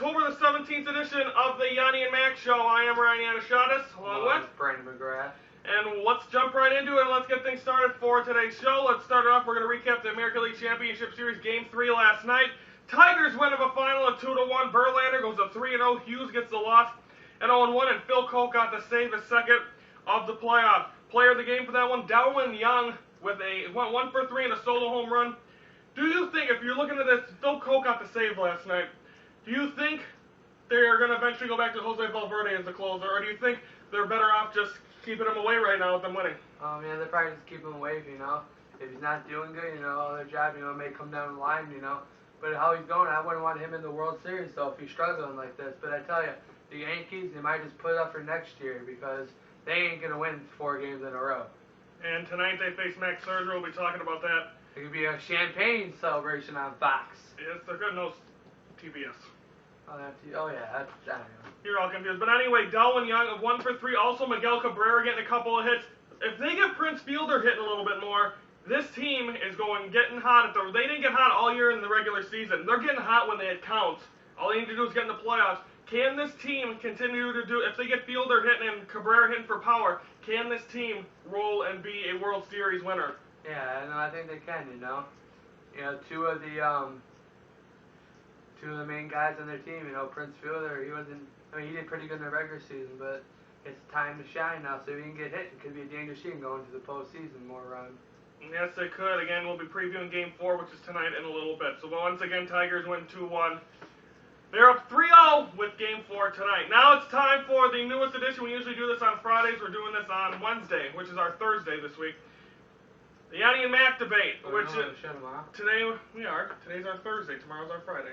October the 17th edition of the Yoni Mac Show. I am Ryan Yanishadis, along with Brandon McGrath. And let's jump right into it and let's get things started for today's show. Let's start it off. We're going to recap the American League Championship Series Game 3 last night. Tigers win of a final of 2-1. Verlander goes to 3-0. Hughes gets the loss at 0-1. And Phil Koch got the save, his second of the playoff. Player of the game for that one, Darwin Young, with a 1 for 3 and a solo home run. Do you think, if you're looking at this, Phil Koch got the save last night, do you think they're going to eventually go back to Jose Valverde as the closer, or do you think they're better off just keeping him away right now with them winning? Yeah, they're probably just keep him away, If he's not doing good, other job, may come down the line, But how he's going, I wouldn't want him in the World Series, though, if he's struggling like this. But I tell you, the Yankees, they might just put it up for next year because they ain't going to win 4 games in a row. And tonight they face Max Scherzer. We'll be talking about that. It could be a champagne celebration on Fox. Yes, they're good. No TBS. Oh yeah, I don't know. You're all confused. But anyway, Darwin Young of 1 for 3. Also, Miguel Cabrera getting a couple of hits. If they get Prince Fielder hitting a little bit more, this team is getting hot. They didn't get hot all year in the regular season. They're getting hot when it counts. All they need to do is get in the playoffs. Can this team continue to do, if they get Fielder hitting and Cabrera hitting for power, can this team roll and be a World Series winner? Yeah, I think they can, two of the main guys on their team, Prince Fielder, he did pretty good in the regular season, but it's time to shine now, so if he can get hit, it could be a dangerous team going to the postseason more around. Yes, they could. Again, we'll be previewing Game 4, which is tonight in a little bit. So once again, Tigers win 2-1. They're up 3-0 with Game 4 tonight. Now it's time for the newest edition. We usually do this on Fridays. We're doing this on Wednesday, which is our Thursday this week. The Yoni and Mac debate, which is today we are. Today's our Thursday. Tomorrow's our Friday.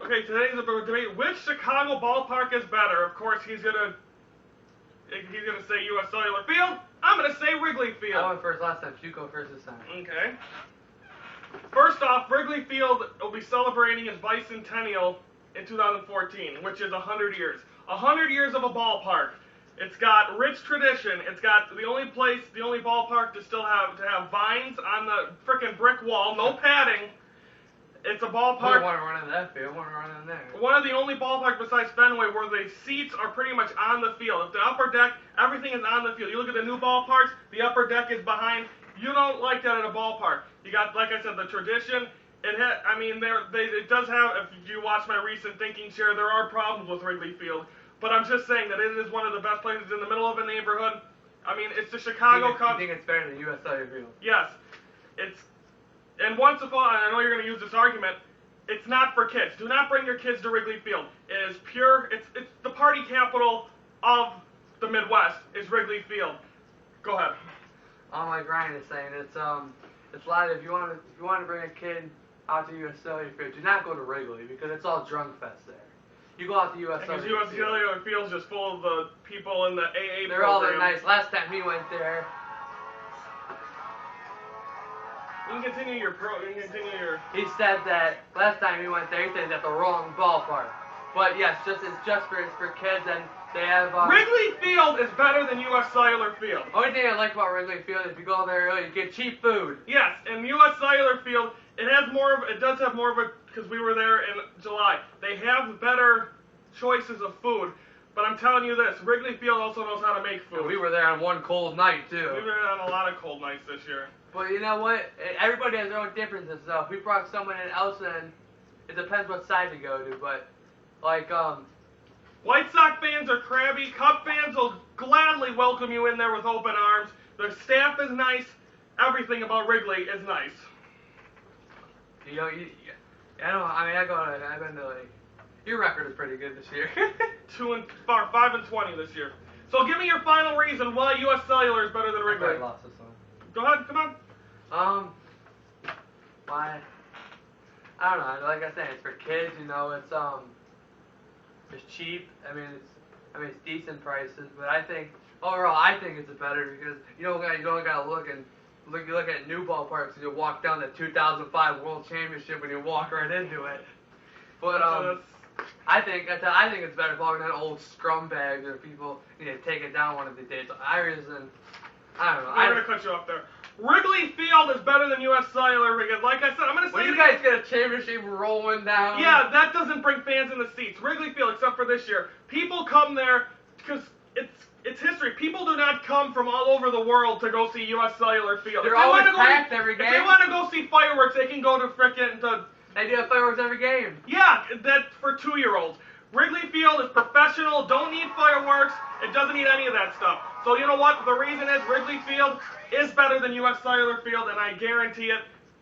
Today's a debate. Which Chicago ballpark is better? Of course, he's gonna say U.S. Cellular Field. I'm gonna say Wrigley Field. I went first last time. You go first this time. Okay. First off, Wrigley Field will be celebrating its bicentennial in 2014, which is 100 years. 100 years of a ballpark. It's got rich tradition. It's got the only ballpark to still have vines on the frickin' brick wall, no padding. It's a ballpark. I want to run in that field. I want to run in there. One of the only ballparks besides Fenway where the seats are pretty much on the field. If the upper deck, everything is on the field. You look at the new ballparks, the upper deck is behind. You don't like that at a ballpark. You got, like I said, the tradition. It does have. If you watch my recent Thinking Share, there are problems with Wrigley Field. But I'm just saying that it is one of the best places in the middle of a neighborhood. It's the Chicago Cubs. You think it's better than U.S. Cellular Field? Yes. And once of all, and I know you're going to use this argument, it's not for kids. Do not bring your kids to Wrigley Field. It is pure. It's the party capital of the Midwest. Is Wrigley Field. Go ahead. Like Ryan is saying, it's a lot. If you want to bring a kid out to U.S. Cellular Field, do not go to Wrigley because it's all drunk fest there. You go out to U.S. Cellular Field. U.S. Cellular Field's just full of the people in the AA They're program. all that nice. Last time we went there. You can continue your. He said that last time we went there. He said it's at the wrong ballpark. But yes, it's just for kids, and they have. Wrigley Field is better than U.S. Cellular Field. Only thing I like about Wrigley Field is if you go there early, you get cheap food. Yes, and U.S. Cellular Field, it does have more of a, because we were there in July. They have better choices of food. But I'm telling you this, Wrigley Field also knows how to make food. And we were there on one cold night too. We were there on a lot of cold nights this year. But you know what? Everybody has their own differences. So if we brought someone else in, it depends what side to go to. But White Sox fans are crabby. Cub fans will gladly welcome you in there with open arms. The staff is nice. Everything about Wrigley is nice. I've been to your record is pretty good this year. 5-20 this year. So give me your final reason why U.S. Cellular is better than Wrigley. I lost this one. Go ahead, come on. Why? I don't know. Like I said, it's for kids. It's cheap. It's decent prices. But I think overall, it's better because you don't gotta look at new ballparks and you walk down the 2005 World Championship and you walk right into it. But I think it's better following that old scumbags or people take it down one of the days. I don't know. I'm going to cut you off there. Wrigley Field is better than U.S. Cellular because, like I said, I'm going to say When you guys get a championship rolling down. Yeah, that doesn't bring fans in the seats. Wrigley Field, except for this year, people come there because it's history. People do not come from all over the world to go see U.S. Cellular Field. They're always packed every game. If they want to go see fireworks, they can go to frickin' They do have fireworks every game. Yeah, that's for 2-year-olds. Wrigley Field is professional, don't need fireworks, it doesn't need any of that stuff. So you know what? The reason is Wrigley Field is better than U.S. Cellular Field, and I guarantee it.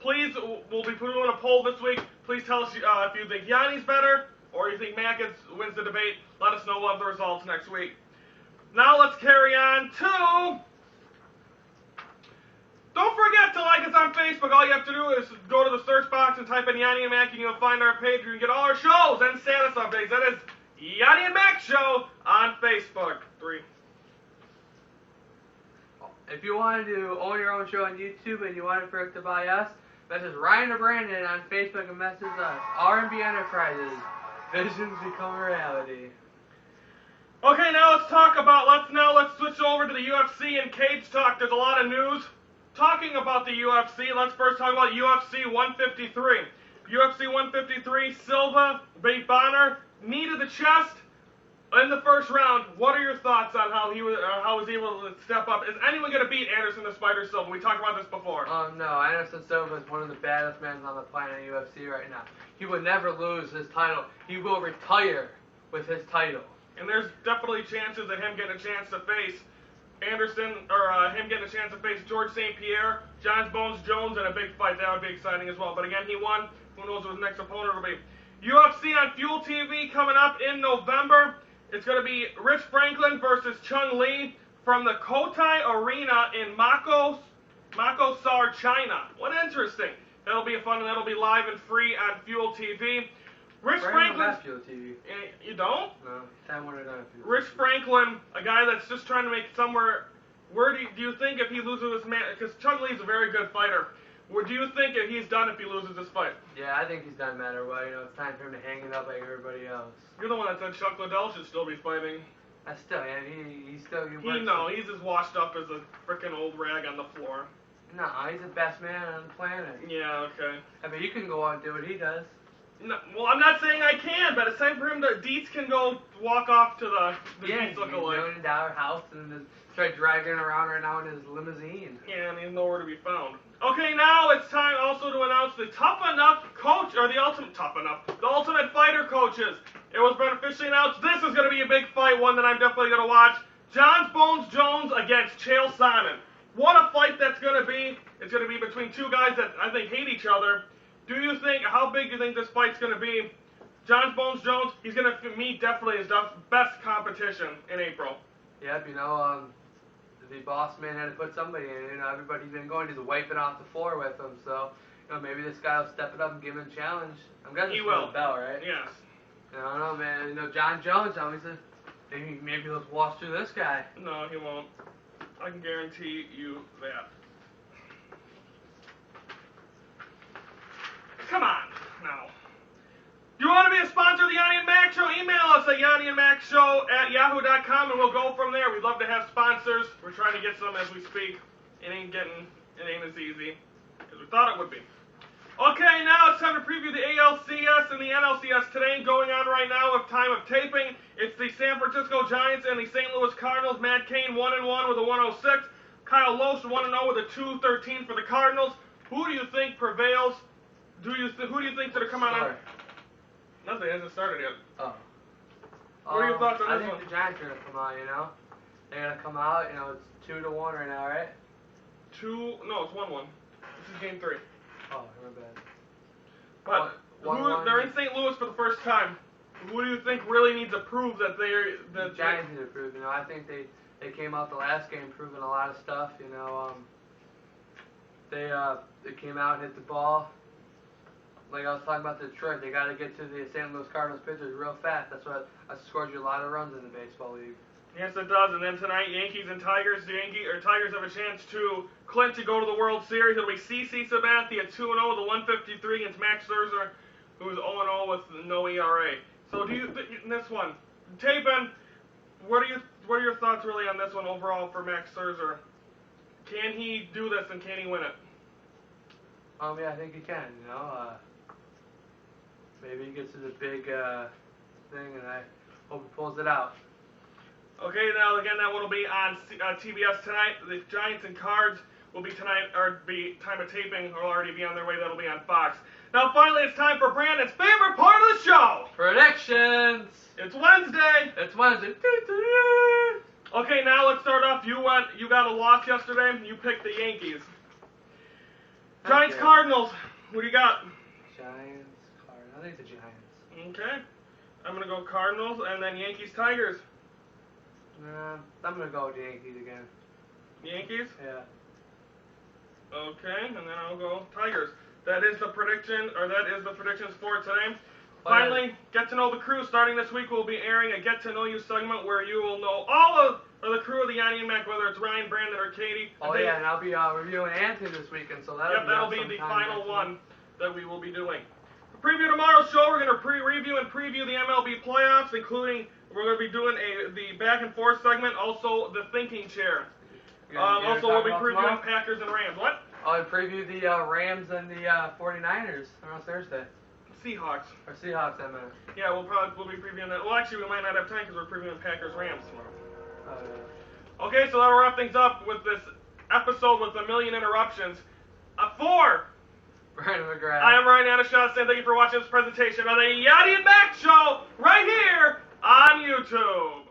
Please, we'll be doing a poll this week. Please tell us if you think Yoni's better or you think Mac wins the debate. Let us know. We'll have the results next week. Now let's carry on to... Don't forget to like us on Facebook. All you have to do is go to the search box and type in Yoni and Mac, and you'll find our page. You can get all our shows and status updates. That is Yoni and Mac Show on Facebook. 3. If you wanted to own your own show on YouTube and you wanted for it to buy us, message Ryan or Brandon on Facebook and message us. R&B Enterprises. Visions become reality. Okay, now let's talk about, let's switch over to the UFC and cage talk. There's a lot of news. Talking about the UFC, let's first talk about UFC 153. UFC 153, Silva beat Bonner, knee to the chest in the first round. What are your thoughts on how he was able to step up? Is anyone going to beat Anderson the Spider Silva? We talked about this before. No, Anderson Silva is one of the baddest men on the planet in UFC right now. He will never lose his title. He will retire with his title. And there's definitely chances of him getting a chance to face Anderson, or him getting a chance to face George St. Pierre, John Bones Jones in a big fight. That would be exciting as well. But again, he won. Who knows what his next opponent will be? UFC on Fuel TV coming up in November. It's going to be Rich Franklin versus Chung Lee from the Cotai Arena in Makassar, China. What interesting. That'll be fun, and that'll be live and free on Fuel TV. Rich Franklin. Fuel TV. You don't? No. Time when Fuel Rich TV. Franklin, a guy that's just trying to make somewhere. Where do you think if he loses this man? Because Chung Lee's a very good fighter. Where do you think if he's done if he loses this fight? Yeah, I think he's done matter well. You know, it's time for him to hang it up like everybody else. You're the one that said Chuck Liddell should still be fighting. That's still, yeah, he's still. He's as washed up as a frickin' old rag on the floor. No, he's the best man on the planet. Yeah, okay. I mean, you can go out and do what he does. No, well, I'm not saying I can, but it's time for him to. Dietz can go walk off to the Dietz lookalike. $1 million house and then start dragging around right now in his limousine. Yeah, and he's nowhere to be found. Okay, now it's time also to announce the Tough Enough coach, or the Ultimate Fighter coaches. It was been officially announced. This is going to be a big fight, one that I'm definitely going to watch. John Bones Jones against Chael Sonnen. What a fight that's going to be. It's going to be between two guys that I think hate each other. How big do you think this fight's going to be? John Bones Jones, he's going to meet definitely his best competition in April. Yep, you know, the boss man had to put somebody in. You know, everybody's been going to wipe it off the floor with him. So, you know, maybe this guy will step it up and give him a challenge. I'm guessing he will. The bell, right? Yes. I don't know, man. You know, John Jones, maybe he'll wash through this guy. No, he won't. I can guarantee you that. Come on, now. You want to be a sponsor of the Yoni and Mac Show? Email us at yoniandmacshow@yahoo.com and we'll go from there. We'd love to have sponsors. We're trying to get some as we speak. It ain't as easy as we thought it would be. Okay, now it's time to preview the ALCS and the NLCS today. Going on right now with time of taping, it's the San Francisco Giants and the St. Louis Cardinals. Matt Cain 1-1 with a 106. Kyle Lohse 1-0 with a 213 for the Cardinals. Who do you think prevails? Who do you think to come out? Nothing hasn't started yet. Oh. What are your thoughts on this one? I think the Giants are gonna come out. You know, they're gonna come out. You know, it's 2-1 right now, right? No, it's 1-1. This is game 3. Oh, my bad. But they're in St. Louis for the first time. Who do you think really needs to prove that they're the Giants need to prove? You know, I think they came out the last game proving a lot of stuff. You know, they came out and hit the ball. Like I was talking about Detroit, they got to get to the St. Louis Cardinals pitchers real fast. That's what scores you a lot of runs in the baseball league. Yes, it does. And then tonight, Yankees and Tigers. Tigers have a chance to clinch to go to the World Series. It'll be CC Sabathia 2-0 with a 153 against Max Scherzer, who's 0-0 with no ERA. So do you in this one, Tapen? What are your thoughts really on this one overall for Max Scherzer? Can he do this and can he win it? Yeah, I think he can. Maybe he gets to the big thing, and I hope he pulls it out. Okay, now again, that one will be on TBS tonight. The Giants and Cards will be tonight, or be time of taping, will already be on their way. That'll be on Fox. Now, finally, it's time for Brandon's favorite part of the show. Predictions. It's Wednesday. It's Wednesday. Okay, now let's start off. You got a loss yesterday. You picked the Yankees. Giants, Okay. Cardinals. Who do you got? Giants, Cardinals. I think the Giants. Okay. I'm going to go Cardinals, and then Yankees, Tigers. I'm gonna go with the Yankees again. Yankees? Yeah. Okay, and then I'll go Tigers. That is the prediction, or that is the predictions for today. Well, Finally, Get to Know the Crew. Starting this week, we'll be airing a Get to Know You segment where you will know all of the crew of the Yoni Mac, whether it's Ryan, Brandon, or Katie. Oh yeah, and I'll be reviewing Anthony this weekend, so That'll be the final one that we will be doing. To preview tomorrow's show, we're going to review and preview the MLB playoffs, including we're going to be doing the back and forth segment, also the thinking chair. Also, we'll be previewing Packers and Rams. What? I'll preview the Rams and the 49ers on Thursday. Seahawks. Or Seahawks, I meant. Yeah, we'll be previewing that. Well, actually, we might not have time because we're previewing Packers Rams tomorrow. Oh, yeah. Okay, so that'll wrap things up with this episode with a million interruptions. For Brandon McGrath. I am Ryan Anishad saying thank you for watching this presentation of the Yoni Mac Show right here on YouTube.